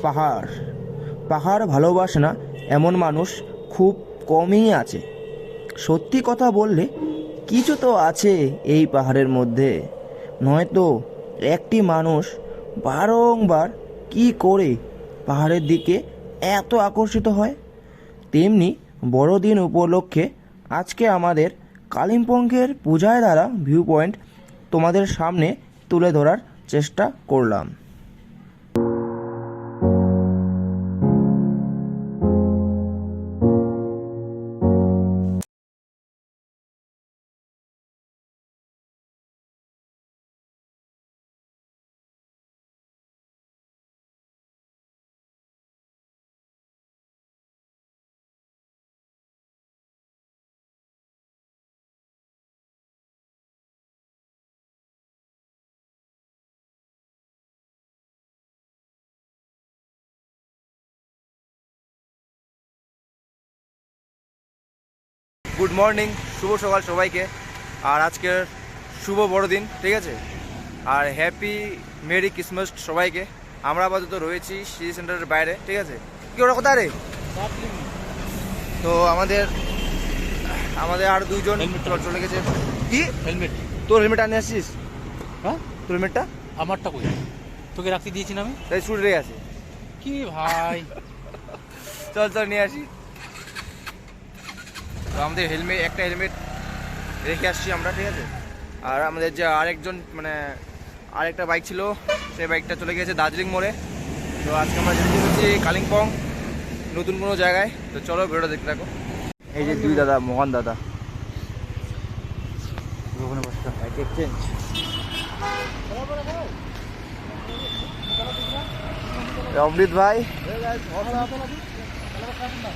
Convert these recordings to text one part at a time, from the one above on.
পাহাড়। পাহাড় ভালোবাসে না এমন মানুষ খুব কমই আছে। সত্যি কথা বললে কিছু তো আছে এই পাহাড়ের মধ্যে, নয়তো একটি মানুষ বারংবার কি করে পাহাড়ের দিকে এত আকর্ষিত হয়। তেমনি বড়দিন উপলক্ষে আজকে আমাদের কালিম্পংয়ের পূজায় দ্বারা ভিউ পয়েন্ট তোমাদের সামনে তুলে ধরার চেষ্টা করলাম। গুড মর্নিং, শুভ সকাল সবাইকে। আর আজকের শুভ বড়দিন, ঠিক আছে, আর হ্যাপি মেরি ক্রিসমাস সবাইকে। আমরা আপাতত রয়েছি সিটি সেন্টারের বাইরে, ঠিক আছে। কি ওরা কোথায় রে? তো আমাদের আর দুইজন চলে গেছে। কি হেলমেট? তোর হেলমেট আনিয়ে আসছিস? হ্যাঁ, তোর হেলমেটটা আমারটা কই? তোকে রাখতে দিয়েছি না আমি? তাই ছুটে রেখে আছে। কি ভাই, চল নিয়ে আসি। তো আমাদের একটা হেলমেট রেখে আসছি আমরা, ঠিক আছে। আর আমাদের যে আরেকজন আরেকটা বাইক ছিল, সেই বাইকটা চলে গেছে দার্জিলিং মোড়ে। তো আজকে আমরা যেতে চলেছি কালিম্পং, নতুন কোনো জায়গায়। তো চলো ভিডিওটা দেখতে থাকো। এই যে দুই দাদা, মোহন দাদা, এক্সচেঞ্জ। অমৃত ভাই,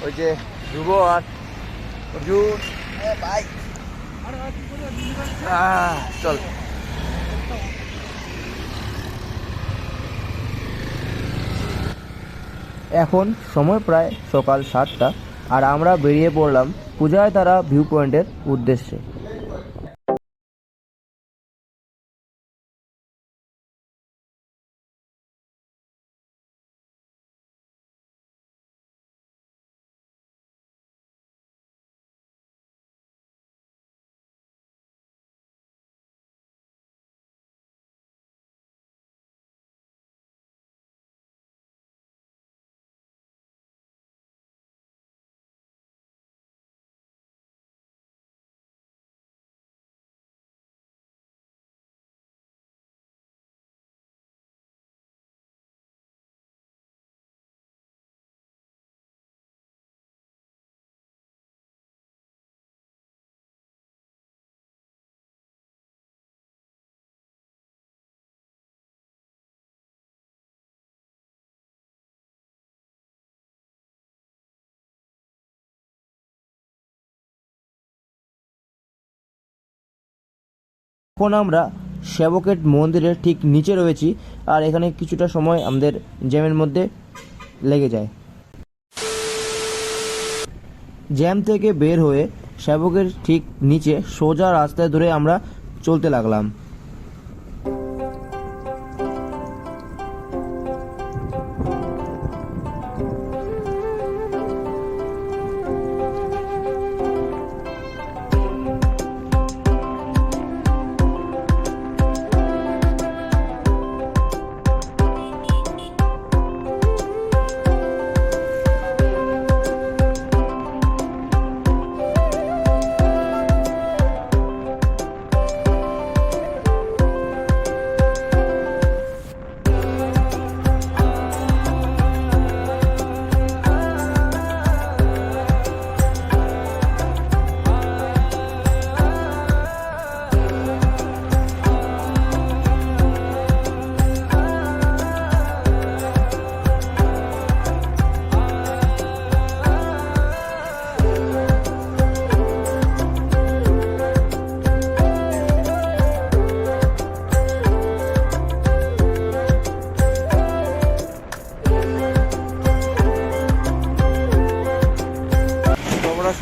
ওই যে ধ্রুব আর অর্জুন ভাই। চল। এখন সময় প্রায় সকাল 7টা, আর আমরা বেরিয়ে পড়লাম পূজায় তারা ভিউ পয়েন্টের উদ্দেশ্যে। এখন আমরা সেবকেট মন্দিরের ঠিক নিচে রয়েছি, আর এখানে কিছুটা সময় আমাদের জ্যামের মধ্যে লেগে যায়। জ্যাম থেকে বের হয়ে সেবকের ঠিক নিচে সোজা রাস্তায় ধরে আমরা চলতে লাগলাম।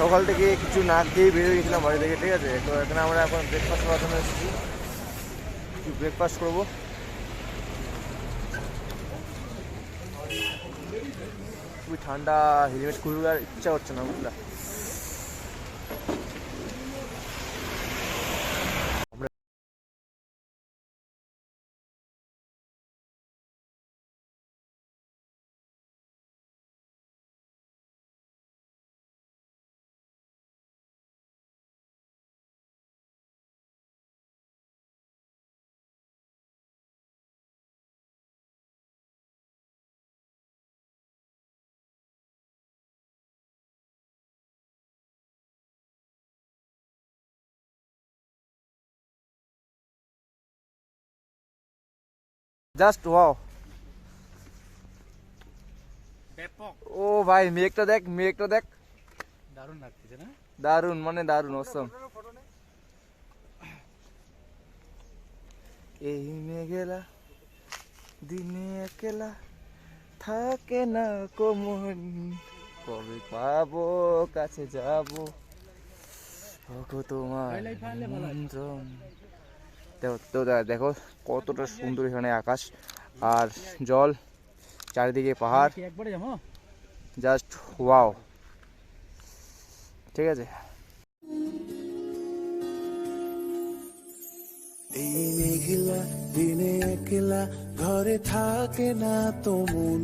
সকাল থেকে কিছু না খেয়ে বেরিয়ে গেছিলাম বাড়ি থেকে, ঠিক আছে। তো এখানে আমরা এখন ব্রেকফাস্ট করার জন্য এসেছি, একটু ব্রেকফাস্ট করবো। খুবই ঠান্ডা, হেলমেট খুলবে আর ইচ্ছা হচ্ছে না বুঝলা। Just wow. ব্যাপক ও ভাই মেঘটা দেখ, মেঘটা দেখ, দারুণ লাগতেছে না? দারুণ মানে দারুণ, অসম। এই মেঘেলা দিনে একলা থাকে না কোমন, কবে পাবো কাছে যাবো ওগো তোমার নিমন্ত্রণ। দেখো কতটা সুন্দর এখানে আকাশ আর জল, চারিদিকে পাহাড়, একবারে যাবো। Just wow. ঠিক আছে। এই মেঘলা দিনে একলা ঘরে থাকে না তো মন,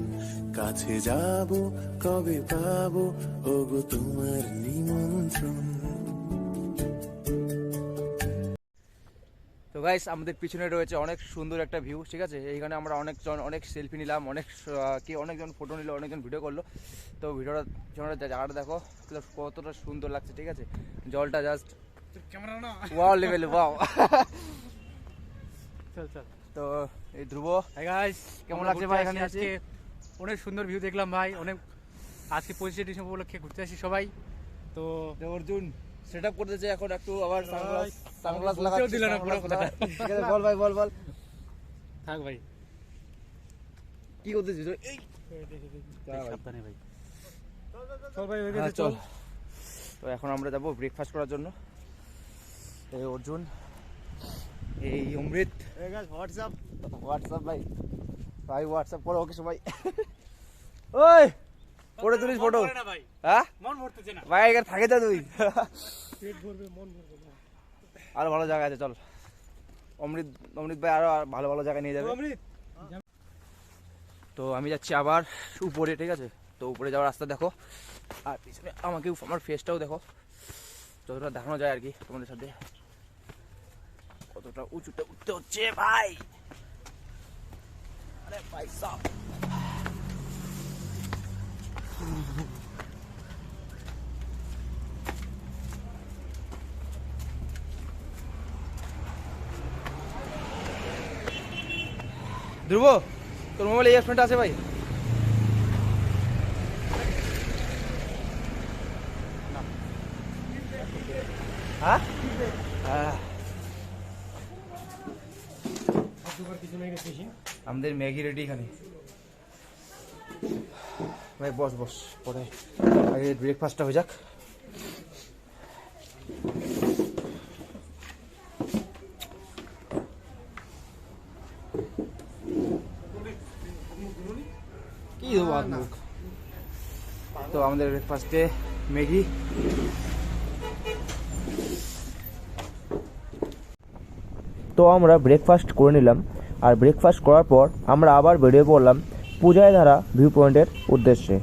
কাছে যাব কবে পাবো ওগো তোমার নিমন্ত্রণ। তো গাইস আমাদের পিছনে রয়েছে অনেক সুন্দর একটা ভিউ, ঠিক আছে। এইখানে আমরা অনেক সেলফি নিলাম, অনেকজন ফটো নিল, অনেকজন ভিডিও করলো। তো ভিডিওটা জায়গাটা দেখো কতটা সুন্দর লাগছে, ঠিক আছে। জলটা জাস্ট ক্যামেরা না ওয়াও লেভেল, ওয়াও। চল চল। তো এই ধ্রুব, হাই গাইস, কেমন লাগছে ভাই এখানে আজকে? অনেক সুন্দর ভিউ দেখলাম ভাই, অনেক। আজকে 25 ডিসেম্বর উপলক্ষে ঘুরতে আসি সবাই। তো অর্জুন সেট আপ করতেছে এখন, একটু আবার সানগ্লাস বলতেও লাগাচ্ছে, দিল না পুরো কথাটা। ঠিক আছে, বল ভাই, বল থাক ভাই, কি করতেছিস? এই সাবধানে ভাই। চল ভাই, হয়ে হ্যাঁ, গেছে, চল। চল। তো এখন আমরা যাবো ব্রেকফাস্ট করার জন্য। এই অর্জুন, এই অমৃত। হোয়াটসঅ্যাপ ভাই হোয়াটসঅ্যাপ করো ওকে সবাই। ওই ফটো তুলিস, ফটো। মন ভরে না ভাই, হ্যাঁ মন ভরতেছে না। ভাই এখানে থাকে যা তুই। আরো ভালো জায়গা আছে, চল। অমৃত ভাই আরো ভালো ভালো জায়গায় নিয়ে যাবে। তো আমি যাচ্ছি আবার উপরে, ঠিক আছে। তো উপরে যাওয়ার রাস্তা দেখো, আর পিছনে আমাকে আমার ফেসটাও দেখো, যতটা দেখানো যায় আর কি তোমাদের সাথে। কতটা উঁচুতে উঠতে হচ্ছে ভাই, আরে ভাই সাব। ধ্রুব, তোর মোবাইলে ইয়ারফোনটা আছে ভাই? হ্যাঁ, আমাদের ম্যাগি রেডি এখানে ভাই। বস পরে আগে ব্রেকফাস্টটা হয়ে যাক। কি দেবো আর মুখ। তো আমাদের ব্রেকফাস্টে ম্যাগি। তো আমরা ব্রেকফাস্ট করে নিলাম, আর ব্রেকফাস্ট করার পর আমরা আবার বেরিয়ে পড়লাম পূজায় ধারা ভিউ পয়েন্টের উদ্দেশ্যে।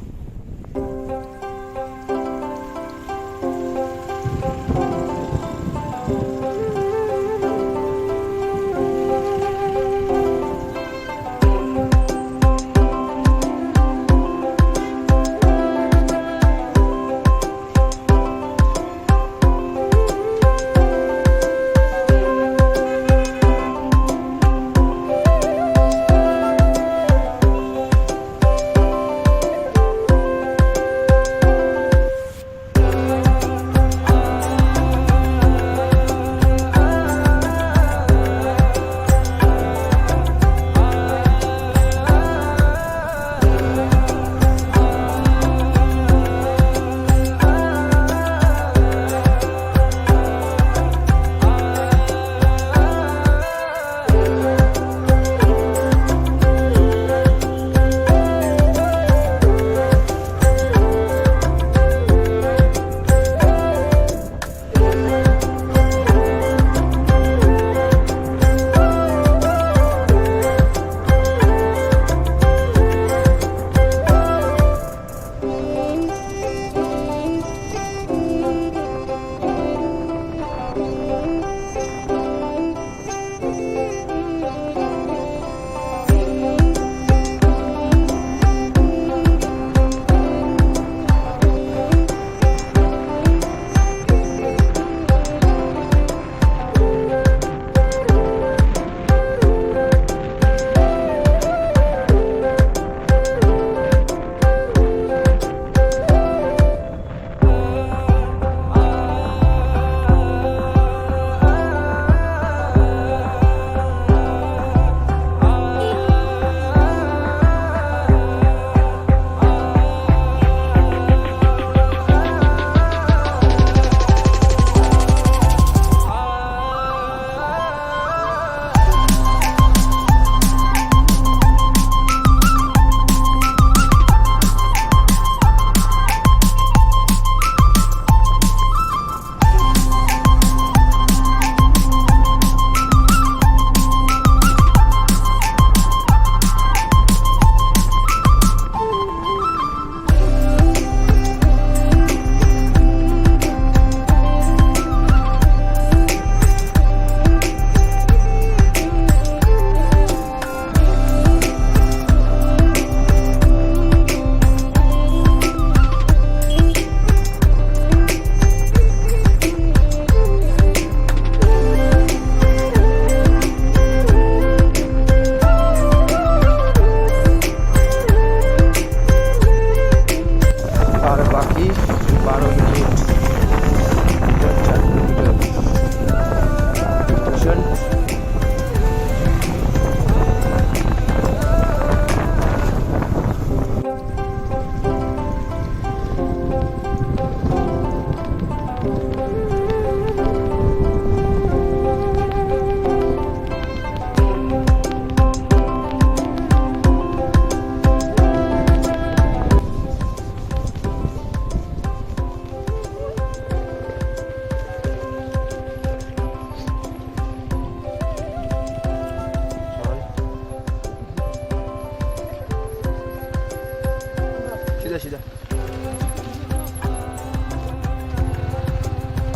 সিধা সিধা।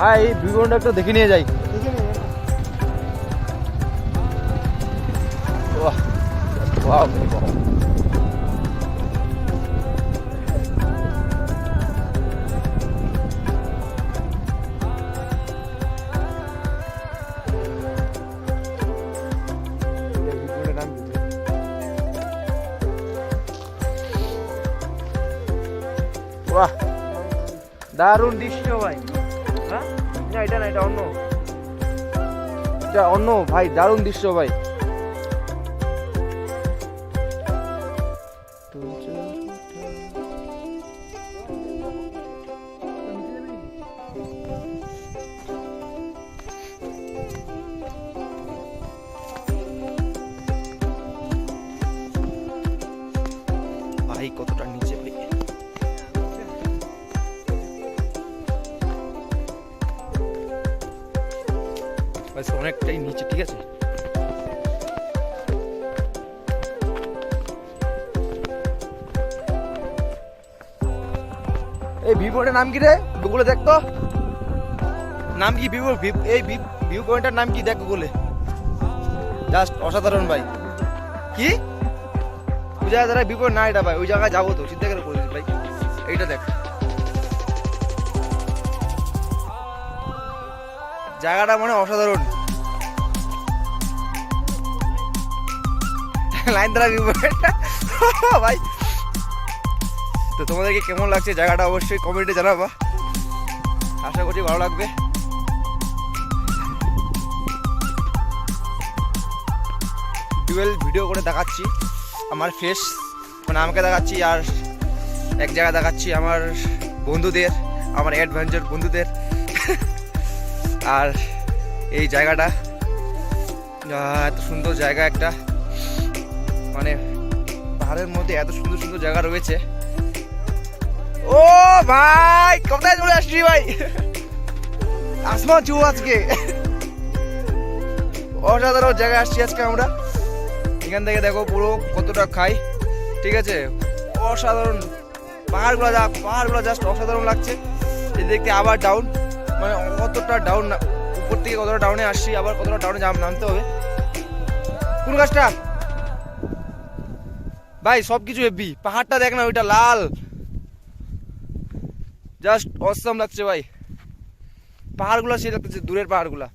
আয় এই ভিউ পয়েন্টটা একটু দেখে নিয়ে যাই। বাহ বাহ বাহ। বাহ দারুণ দৃশ্য ভাই। হ্যাঁ না এটা না, এটা অন্য, এটা অন্য ভাই, দারুণ দৃশ্য ভাই। ভাই কতটা নিচে ভাই, অনেকটাই নিচে, ঠিক আছে। এই ভিউ পয়েন্টের নাম কি রে? গুগলে দেখ তো নাম কি, এই ভিউ পয়েন্টের নাম কি দেখ গুগলে। জাস্ট অসাধারণ ভাই। কি ওই জায়গা দ্বারা ভিউ পয়েন্ট না এটা ভাই, ওই জায়গায় যাবো তো চিন্তা করে বলিস ভাই। এইটা দেখ জায়গাটা মানে অসাধারণ। লাইন দ্বারা ভিউ পয়েন্টটা ভাই। তো তোমাদেরকে কেমন লাগছে জায়গাটা অবশ্যই কমেন্টে জানাবা, আশা করছি ভালো লাগবে। ডুয়েল ভিডিও করে দেখাচ্ছি আমার ফেস, মানে আমাকে দেখাচ্ছি, আর এক জায়গায় দেখাচ্ছি আমার বন্ধুদের, আমার অ্যাডভেঞ্চার বন্ধুদের। আর এই জায়গাটা এত সুন্দর জায়গা একটা, মানে পাহাড়ের মধ্যে এত সুন্দর সুন্দর জায়গা রয়েছে। ও ভাই কোথায় চলে আসছি ভাই, আসমান চু আজকে অসাধারণ জায়গায় আসছি আজকে আমরা। এখান থেকে দেখো পুরো কতটা খাই, ঠিক আছে। অসাধারণ পাহাড়গুলো জাস্ট অসাধারণ লাগছে। এই দেখতে আবার ডাউন, মানে কতটা ডাউন, উপর থেকে কতটা ডাউনে আসছি, আবার কতটা ডাউনে নামতে হবে। কোন গাছটা ভাই? সবকিছু হেভি। পাহাড়টা দেখ না, ওইটা লাল, জাস্ট অসাম লাগছে ভাই। পাহাড়গুলো সেই লাগতেছে, দূরের পাহাড়গুলা।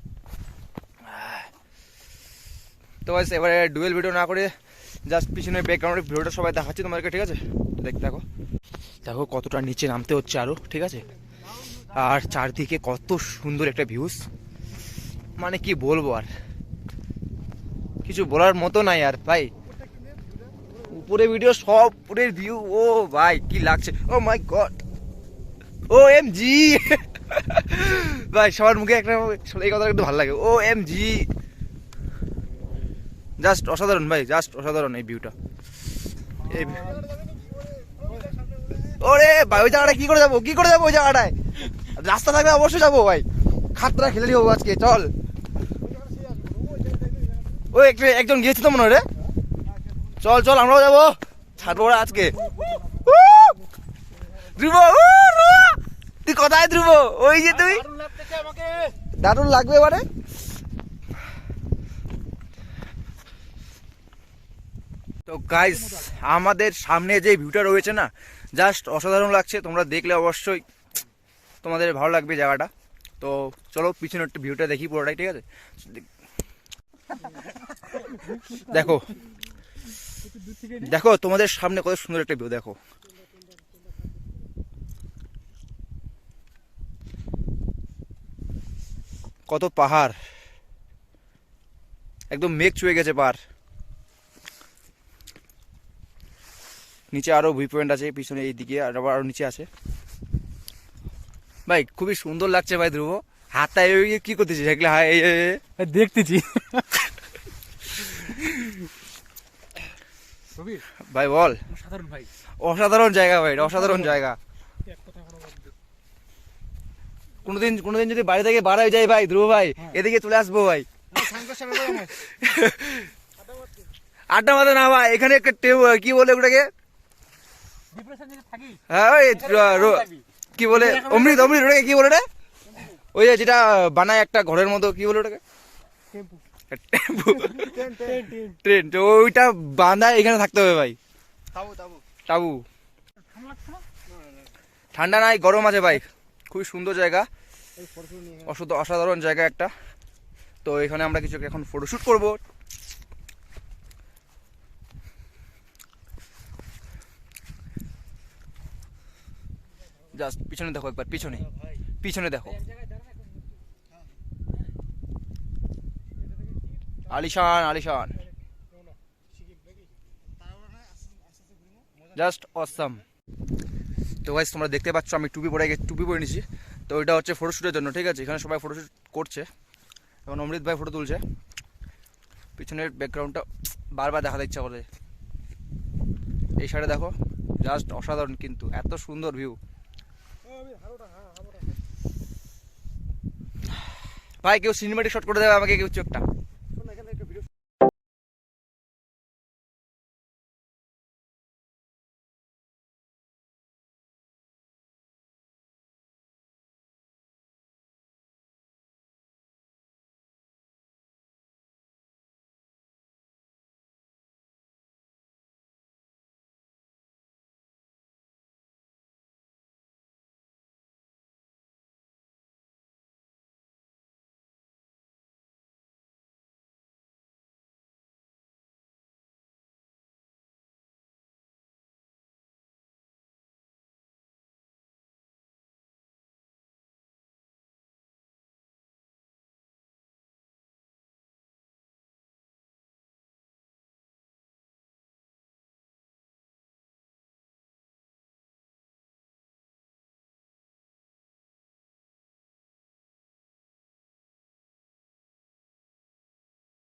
তো ভাই এবারে ডুয়েল ভিডিও না করে জাস্ট পিছনে ব্যাকগ্রাউন্ডের ভিডিওটা সবাই দেখাচ্ছি তোমাদেরকে, ঠিক আছে। দেখতে থাকো, দেখো কতটা নিচে নামতে হচ্ছে আরো, ঠিক আছে। আর চারদিকে কত সুন্দর একটা ভিউজ, মানে কি বলবো, আর কিছু বলার মতো নাই আর ভাই। উপরে ভিডিও সব উপরের ভিউ, ও ভাই কি লাগছে, ও মাই গড, ও এম জি ভাই। সবার মুখে একটা এই কথা একটু ভালো লাগে, ও এম জি, জাস্ট অসাধারণ ভাই, জাস্ট অসাধারণ এই ভিউটা। ওরে ভাই ওই জায়গাটায় কি করে যাবো ওই জায়গাটায়? রাস্তা থাকলে অবশ্যই যাবো ভাই, খাতরা খেলে নিবো আজকে, চল। ওই একজন গিয়েছি তো মনে হয় রে, চল চল আমরাও যাবো, ছাড়বো ওরা আজকে। ধ্রুব তুই কোথায়? ধ্রুব ওই যে তুই, দারুণ লাগবে এবারে। তো গাইস আমাদের সামনে যে ভিউটা রয়েছে না, জাস্ট অসাধারণ লাগছে। তোমরা দেখলে অবশ্যই তোমাদের ভালো লাগবে জায়গাটা। তো চলো পিছনে একটু ভিউটা দেখি পুরোটাই, ঠিক আছে। দেখো দেখো তোমাদের সামনে কত সুন্দর একটা ভিউ, দেখো কত পাহাড়, একদম মেঘ ছুঁয়ে গেছে পাহাড়। নিচে আরো ভিউ পয়েন্ট আছে পিছনে, এইদিকে আরো নিচে আছে ভাই। খুবই সুন্দর লাগছে ভাই। ধ্রুব হাতটা কি করতেছিস? দেখতেছি ভাই বল। অসাধারণ ভাই, অসাধারণ জায়গা ভাই, অসাধারণ জায়গা। কোনোদিন যদি বাড়ি থেকে বার হয়ে যায় ভাই, ধ্রুব ভাই এদিকে চলে আসবো ভাই। আড্ডা মাথা না ভাই, এখানে একটা কি বলে ওটাকে, ডিপ্রেশন যদি থাকিস হ্যাঁ ওই কি বলে অমৃত অমৃত ওটাকে কি বলে রে? ওই যে যেটা বানায় একটা ঘরের মতো, কি বলে ওটাকে? ট্রেন। তো ওইটা বাঁধা এখানে থাকতে হবে ভাই। তাবু। ঠান্ডা নাই, গরম আছে ভাই। খুবই সুন্দর জায়গা, অসাধারণ জায়গা একটা। তো এখানে আমরা কিছু এখন ফটোশুট করব। জাস্ট পিছনে দেখো একবার, পিছনে পিছনে দেখো, আলিশান আলিশান, জাস্ট অসাম। তো গাইস তোমরা দেখতে পাচ্ছ আমি টুপি পরে নিয়েছি। তো এটা হচ্ছে ফটোশ্যুটের জন্য, ঠিক আছে? এখানে সবাই ফটোশ্যুট করছে। এখন অমৃত ভাই ফটো তুলছে। পিছনের ব্যাকগ্রাউন্ডটা বারবার দেখাতে ইচ্ছা করে। এই সাইডে দেখো, জাস্ট অসাধারণ, কিন্তু এত সুন্দর ভিউ ভাই। কেউ সিনেমেটিক শট করে দেবে আমাকে, কেউ একটা।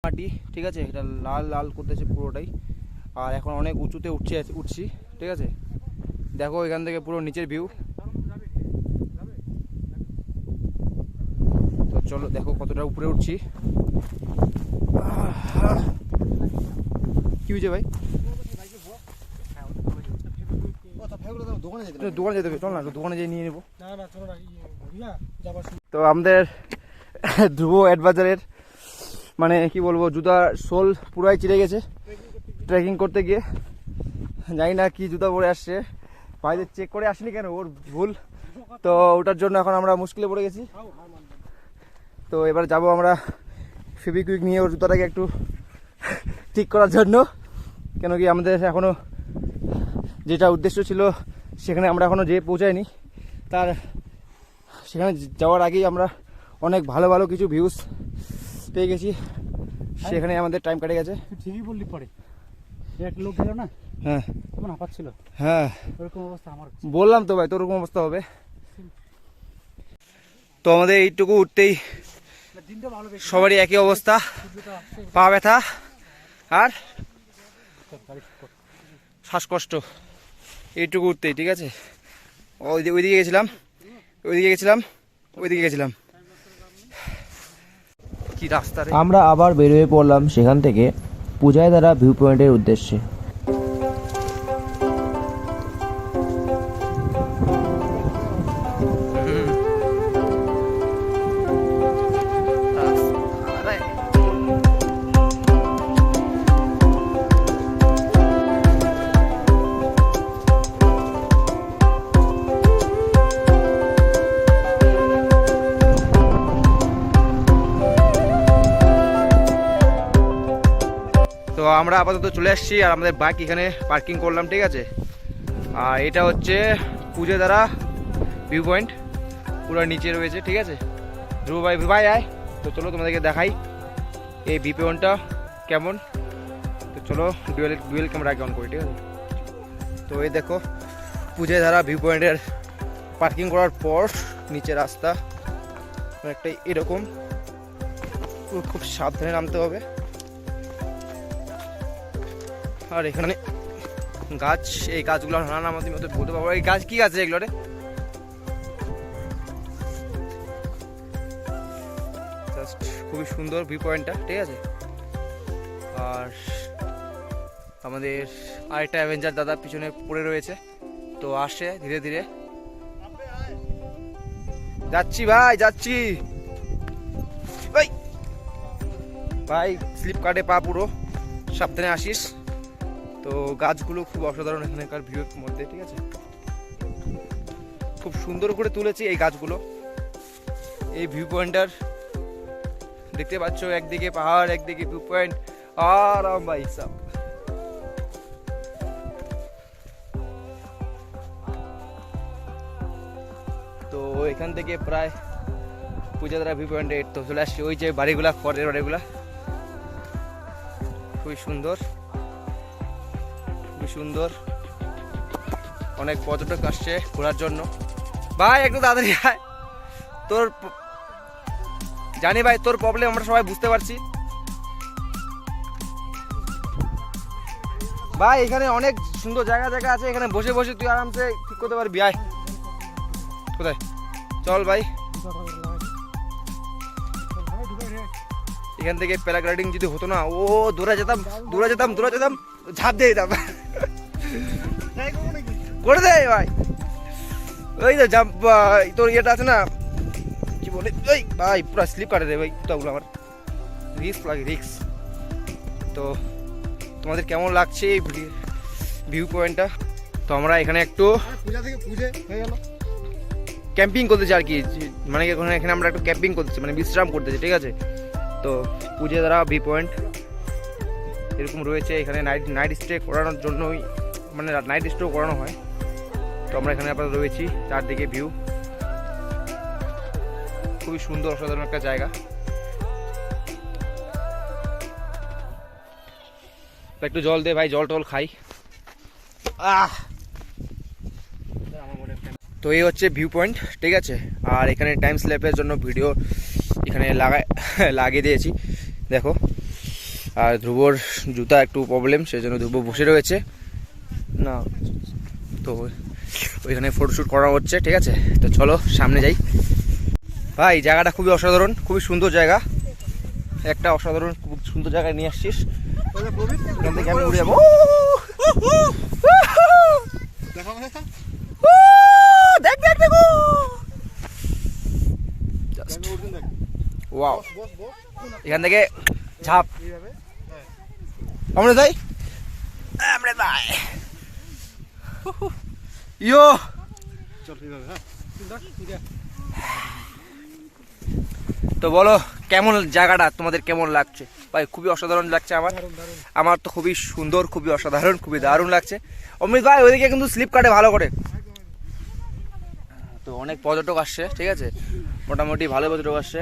মাটি, ঠিক আছে? এটা লাল লাল করতেছে পুরোটাই। আর এখন অনেক উঁচুতে উঠছি, ঠিক আছে? দেখো এখান থেকে পুরো নিচের ভিউ। তো চলো দেখো কতটা উপরে উঠছি। কি হয়েছে ভাই? দোকানে যেতে হবে, চল না দোকানে যেয়ে নিয়ে নেবো। তো আমাদের ধ্রুব অ্যাডভাইজারের মানে কি বলবো, জুতার সোল পুরাই চিড়ে গেছে ট্রেকিং করতে গিয়ে। জানি না কি জুতা পরে আসছে, ভাইদের চেক করে আসেনি কেন, ওর ভুল। তো ওটার জন্য এখন আমরা মুশকিলে পড়ে গেছি। তো এবার যাব আমরা ফেভিকুইক নিয়ে ওর জুতাটাকে একটু ঠিক করার জন্য। কেন কি আমাদের এখনও যেটা উদ্দেশ্য ছিল সেখানে আমরা এখনও যেয়ে পৌঁছাইনি। তার সেখানে যাওয়ার আগেই আমরা অনেক ভালো ভালো কিছু ভিউজ পেয়ে গেছি, সেখানে আমাদের টাইম কেটে গেছে। ঠিকই বললি, পরে এক লোক গেল না, হ্যাঁ তখন হাঁপাচ্ছিল। হ্যাঁ ওরকম অবস্থা আমার। বললাম তো ভাই, তোর ওরকম অবস্থা হবে। তো আমাদের এইটুকু উঠতেই সবারই একই অবস্থা, পা ব্যথা আর শ্বাসকষ্ট। এইটুকু উঠতেই, ঠিক আছে? ওইদিকে গেছিলাম। কি রাস্তা রে। আমরা আবার বেরিয়ে পড়লাম সেখান থেকে পূজায় দ্বারা ভিউ পয়েন্টের উদ্দেশ্যে। তো আমরা আপাতত চলে আসছি আর আমাদের বাইক এখানে পার্কিং করলাম, ঠিক আছে? আর এটা হচ্ছে পূজা দ্বারা ভিউ পয়েন্ট, পুরো নিচে রয়েছে, ঠিক আছে? ধ্রুব ভাই আয়। তো চলো তোমাদেরকে দেখাই এই ভিউ পয়েন্টটা কেমন। তো চলো ডুয়েল ক্যামেরা আগে অন করি, ঠিক আছে? তো এই দেখো পূজা দ্বারা ভিউ পয়েন্টের পার্কিং করার পর নিচে রাস্তা অনেকটাই এরকম, খুব সাবধানে নামতে হবে। আর এখানে গাছ, এই গাছগুলো নানা আমাদের মতো বলতে পারবো। এই গাছ কি গাছ এগুলো রে? জাস্ট খুবই সুন্দর ভিউ পয়েন্টটা, ঠিক আছে? আর আমাদের আরেকটা অ্যাভেঞ্জার দাদা পিছনে পড়ে রয়েছে, তো আসছে ধীরে ধীরে। যাচ্ছি ভাই, যাচ্ছি ভাই। ভাই স্লিপ কাটে পা পুরো, সাবধানে আসিস। তো গাছগুলো খুব অসাধারণ এখানকার ভিউর মধ্যে, ঠিক আছে। খুব সুন্দর করে তুলেছি এই গাছগুলো। এই ভিউ পয়েন্টটার দেখতে পাচ্ছ, একদিকে পাহাড় একদিকে ভিউ পয়েন্ট। আরাম ভাই সব। তো এখান থেকে প্রায় পূজাদারা ভিউ পয়েন্টে তো চলে আসছি। ওই যে বাড়িগুলা, খড়ের বাড়িগুলা, খুবই সুন্দর, খুবই সুন্দর। অনেক পর্যটক আসছে ঘোরার জন্য। ভাই একটু তাড়াতাড়ি আয়। তোর জানি ভাই তোর প্রবলেম আমরা সবাই বুঝতে পারছি ভাই। এখানে অনেক সুন্দর জায়গা জায়গা আছে, এখানে বসে বসে তুই আরামসে ঠিক করতে পারবি। আয়, কোথায় চল ভাই। এখান থেকে প্যারাগ্লাইডিং যদি হতো না, ও দূরে যেতাম, দূরে যেতাম, দূরে যেতাম, ঝাঁপ দিয়ে দিতাম। করে দে ভাই। ওই তো জাম্প, তোর ইয়েটা আছে না, কি বলে, ওই ভাই পুরো স্লিপ কাটে রে ভাই জুতাগুলো আমার। রিস্ক লাগে, রিস্ক। তো তোমাদের কেমন লাগছে এই ভিউ পয়েন্টটা? তো আমরা এখানে একটু ক্যাম্পিং করতেছি আর কি, মানে এখানে আমরা একটু ক্যাম্পিং করতেছি, মানে বিশ্রাম করতেছি, ঠিক আছে। তো পূজাদারা ভিউ পয়েন্ট এরকম রয়েছে। এখানে নাইট স্টে করানোর জন্যই, মানে নাইট স্টেও করানো হয়। তো আমরা এখানে আপাতত রয়েছি, চারদিকে ভিউ খুবই সুন্দর, অসাধারণ একটা জায়গা। একটু জল দে ভাই, জল টল খাই। তো এই হচ্ছে ভিউ পয়েন্ট, ঠিক আছে। আর এখানে টাইম স্ল্যাপের জন্য ভিডিও এখানে লাগিয়ে দিয়েছি, দেখো। আর ধ্রুবর জুতা একটু প্রবলেম, সেই জন্য ধ্রুব বসে রয়েছে না। তো ওইখানে ফটোশ্যুট করা হচ্ছে, ঠিক আছে। তো চলো সামনে যাই ভাই। জায়গাটা খুবই অসাধারণ, খুবই সুন্দর জায়গা, একটা অসাধারণ খুব সুন্দর জায়গায় নিয়ে আসছিস। এখান থেকে আমি উড়ে যাবো। দেখ দেখ দেখো, ওয়াও। এখান থেকে ঝাপ, আমরা যাই, আমরা যাই। ইয়ো তো বলো কেমন জায়গাটা, তোমাদের কেমন লাগছে? ভাই খুবই অসাধারণ লাগছে আমার তো খুবই সুন্দর, খুবই অসাধারণ, খুবই দারুণ লাগছে। অমৃত ভাই ওইদিকে কিন্তু স্লিপ কাটে ভালো করে। তো অনেক পর্যটক আসছে, ঠিক আছে, মোটামুটি ভালো পর্যটক আসছে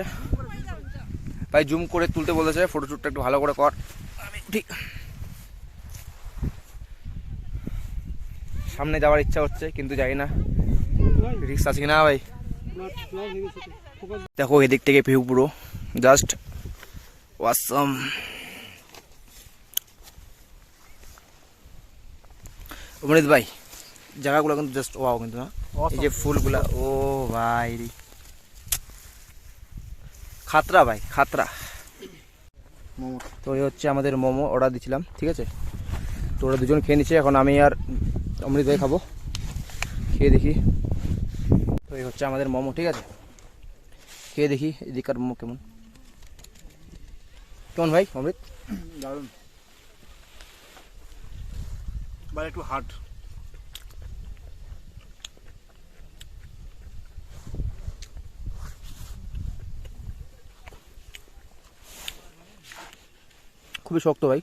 ভাই। জুম করে তুলতে বলেছে, ফটোশ্যুটটা একটু ভালো করে কর। ঠিক সামনে যাওয়ার ইচ্ছা হচ্ছে, কিন্তু যাই না, রিস্ক আছে কিনা ভাই। দেখো এদিক থেকে ভিউ পুরো জাস্ট অসাম। অমৃত ভাই জায়গাগুলো কিন্তু জাস্ট ওয়াও, কিন্তু না এই যে ফুলগুলা, ও ভাই খাতরা ভাই, খাতরা। তো এই হচ্ছে আমাদের মোমো অর্ডার দিয়েছিলাম, ঠিক আছে। তো ওরা দুজন খেয়ে নিচ্ছে, এখন আমি আর অমৃত ভাই খাবো, খেয়ে দেখি। তো এই হচ্ছে আমাদের মোমো, ঠিক আছে, খেয়ে দেখি এদিককার মোমো কেমন কেমন ভাই অমৃত? দারুণ, বাট একটু হার্ড। খুবই শক্ত ভাই,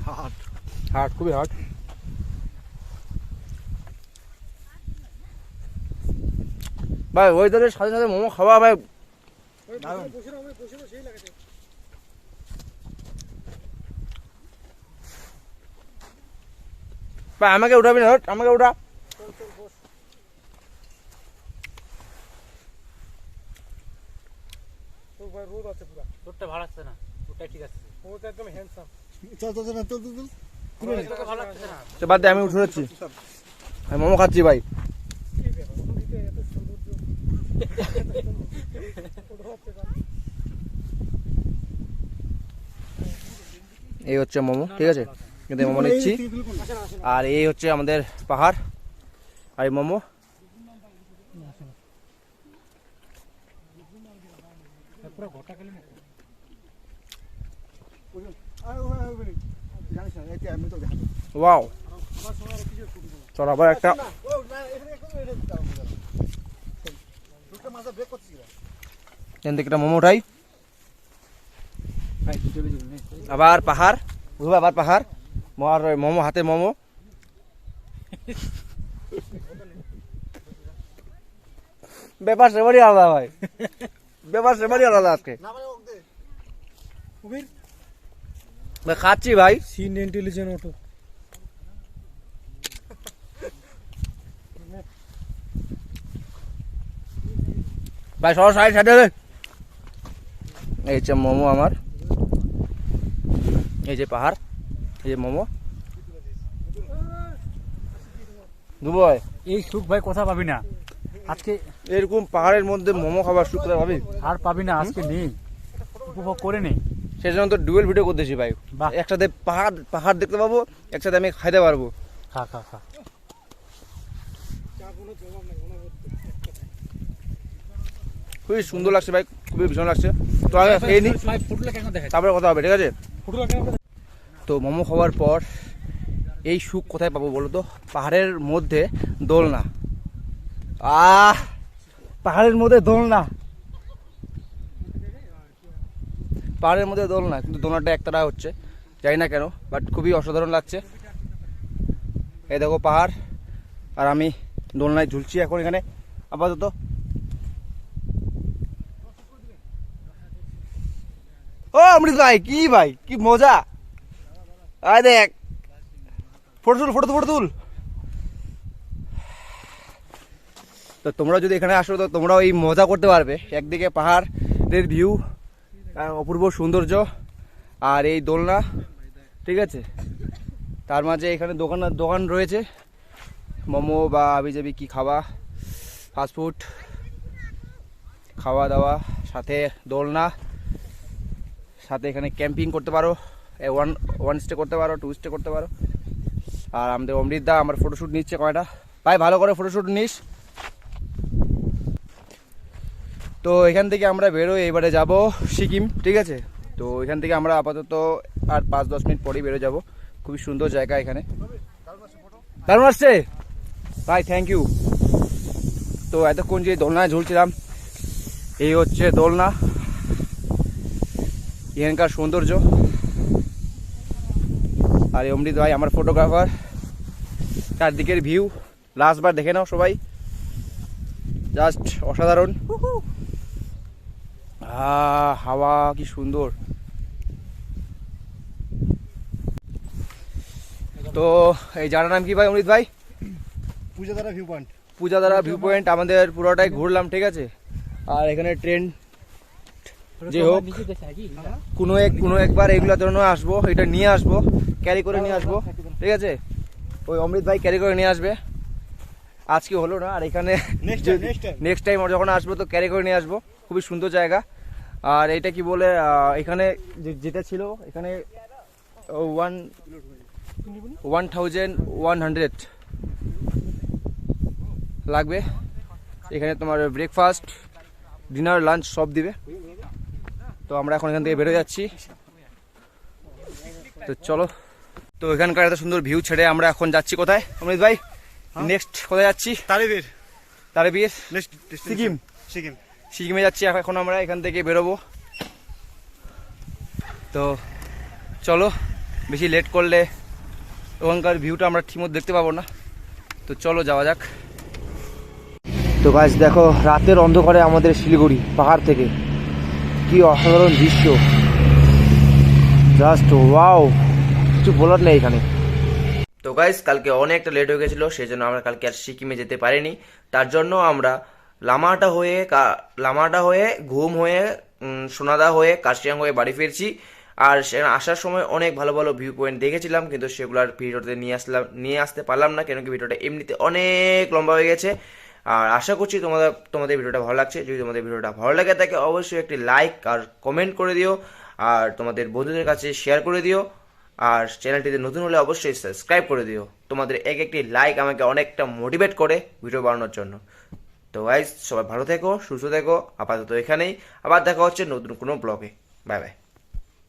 হার্ড হার্ড, খুবই হার্ড। ভাই ওয়েদারের সাথে সাথে মোমো খাওয়া ভাই দারুণ। ভাই আমাকে উঠাবি না, আমাকে উঠা। রোদ আছে পুরা, রোদটা ভালো আসছে না, রোদটা ঠিক আছে, ও তো একদম হ্যান্ডসাম। চল চল চল চল চল। ভালো লাগছে না। তো বাদ দে, আমি উঠে যাচ্ছি, আমি মোমো খাচ্ছি ভাই। এই হচ্ছে মোমো, ঠিক আছে। এখান থেকে মোমো নিচ্ছি। আর এই হচ্ছে আমাদের পাহাড় আর এই মোমো। জানিস না এতে আমি তো দেখাবো ওয়াও, চল আবার একটা মাথা ব্রেক করছিস এখান থেকে একটা মোমো উঠাই। আবার পাহাড়, আবার পাহাড়, আর মোমো হাতে মোমো। ব্যাপার সেবারই আলাদা ভাই, ব্যাপার সেবারই আলাদা আজকে। ভাই খাচ্ছি ভাই, সিন ইন্টেলিজেন্ট অটো। ভাই সর সাইড সাইডে। এই হচ্ছে মোমো আমার, এই যে পাহাড়, এই যে মোমো। দুবয় এই সুখ ভাই কথা পাবি না আজকে, এরকম পাহাড়ের মধ্যে মোমো খাবার শুক্র ভাবি আর পাবি না আজকে, নেই উপভোগ করে নেই। সেই জন্য তো ডুয়েল ভিডিও করতেছি ভাই। বাহ। একসাথে পাহাড় পাহাড় দেখতে পাবো, একসাথে আমি খাইতে পারবো। খা খা খা। খুবই সুন্দর লাগছে ভাই, খুবই ভীষণ লাগছে। তো আগে খেয়ে নিই, তারপরে কথা হবে, ঠিক আছে? তো মোমো খাওয়ার পর এই সুখ কোথায় পাবো বলো তো? পাহাড়ের মধ্যে দোলনা। পাহাড়ের মধ্যে দোলনা, পাহাড়ের মধ্যে দোলনা, কিন্তু দোলনাটা একতারা হচ্ছে, জানি না কেন, বাট খুবই অসাধারণ লাগছে। এই দেখো পাহাড়, আর আমি দোলনায় ঝুলছি এখন এখানে আপাতত। ও অমৃত ভাই, কি ভাই, কি মজা! আয় দেখ, ফটো তুল, ফটো তুল, ফটো তুল। তো তোমরা যদি এখানে আসো তো তোমরাও এই মজা করতে পারবে। একদিকে পাহাড়ের ভিউ, অপূর্ব সৌন্দর্য, আর এই দোলনা, ঠিক আছে? তার মাঝে এখানে দোকান রয়েছে, মোমো বা আবিজাবি কি খাওয়া, ফাস্টফুড খাওয়া দাওয়া, সাথে দোলনা, সাথে এখানে ক্যাম্পিং করতে পারো, ওয়ান স্টে করতে পারো, 2 স্টে করতে পারো। আর আমাদের অমৃত দা আমার ফটোশ্যুট নিচ্ছে কয়টা, ভাই ভালো করে ফটোশ্যুট নিস। তো এখান থেকে আমরা বেরোই, এবারে যাব সিকিম, ঠিক আছে? তো এখান থেকে আমরা আপাতত আর 5-10 মিনিট পরেই বেরো যাব। খুবই সুন্দর জায়গা এখানে, দারুণ আসছে ভাই, থ্যাংক ইউ। তো এতক্ষণ যে দোলনায় ঝুলছিলাম, এই হচ্ছে দোলনা, এখানকার সৌন্দর্য। আর অমৃত ভাই আমার ফটোগ্রাফার, চারদিকের ভিউ লাস্টবার দেখে নাও সবাই, জাস্ট অসাধারণ। হাওয়া কি সুন্দর। তো এই জায়গাটার নাম কি ভাই অমৃত ভাই? পূজাদারা ভিউ পয়েন্ট। পূজাদারা ভিউ পয়েন্ট। আমাদের পুরোটাই ঘুরলাম, ঠিক আছে? আর এখানে ট্রেন, যে হোক কোনো একবার এগুলোর জন্য আসবো, এটা নিয়ে আসবো, ক্যারি করে নিয়ে আসবো, ঠিক আছে? ওই অমৃত ভাই ক্যারি করে নিয়ে আসবে, আজকে হলো না। আর এখানে নেক্সট টাইম যখন আসবো তো ক্যারি করে নিয়ে আসবো। খুবই সুন্দর জায়গা। আর এটা কি বলে, এখানে যেটা ছিল, এখানে 1100 লাগবে। এখানে তোমার ব্রেকফাস্ট, ডিনার, লাঞ্চ সব দিবে। তো আমরা এখন এখান থেকে বেরো যাচ্ছি। তো চলো, তো এখানকার এত সুন্দর ভিউ ছেড়ে আমরা এখন যাচ্ছি কোথায় অমৃত ভাই? নেক্সট কোথায় যাচ্ছি? তারেবীর, সিকিম। সিকিমে যাচ্ছি এখন আমরা, এখান থেকে বেরোবো। তো চলো, বেশি লেট করলে ওখানকার ভিউটা আমরা ঠিকমতো দেখতে পাবো না। তো চলো যাওয়া যাক। তো গাইস দেখো, রাতের অন্ধকারে আমাদের শিলিগুড়ি পাহাড় থেকে কি অসাধারণ দৃশ্য, জাস্ট ওয়াও, কিছু বলার নেই এখানে। তো গাইস কালকে অনেকটা লেট হয়ে গেছিলো, সেই জন্য আমরা কালকে আর সিকিমে যেতে পারিনি। তার জন্য আমরা লামাটা হয়ে ঘুম হয়ে সোনাদা হয়ে কার্শিয়াং হয়ে বাড়ি ফিরছি। আর সেখানে আসার সময় অনেক ভালো ভালো ভিউ পয়েন্ট দেখেছিলাম, কিন্তু সেগুলোর ভিডিওতে নিয়ে আসতে পারলাম না, কেন কি ভিডিওটা এমনিতে অনেক লম্বা হয়ে গেছে। আর আশা করছি তোমাদের ভিডিওটা ভালো লাগছে। যদি তোমাদের ভিডিওটা ভালো লাগে থাকে অবশ্যই একটি লাইক আর কমেন্ট করে দিও, আর তোমাদের বন্ধুদের কাছে শেয়ার করে দিও। আর চ্যানেলটিতে নতুন হলে অবশ্যই সাবস্ক্রাইব করে দিও। তোমাদের এক একটি লাইক আমাকে অনেকটা মোটিভেট করে ভিডিও বানানোর জন্য। তো গাইজ সবাই ভালো থেকো, সুস্থ থেকো, আপাতত এখানেই। আবার দেখা হচ্ছে নতুন কোনো ব্লগে। Bye bye.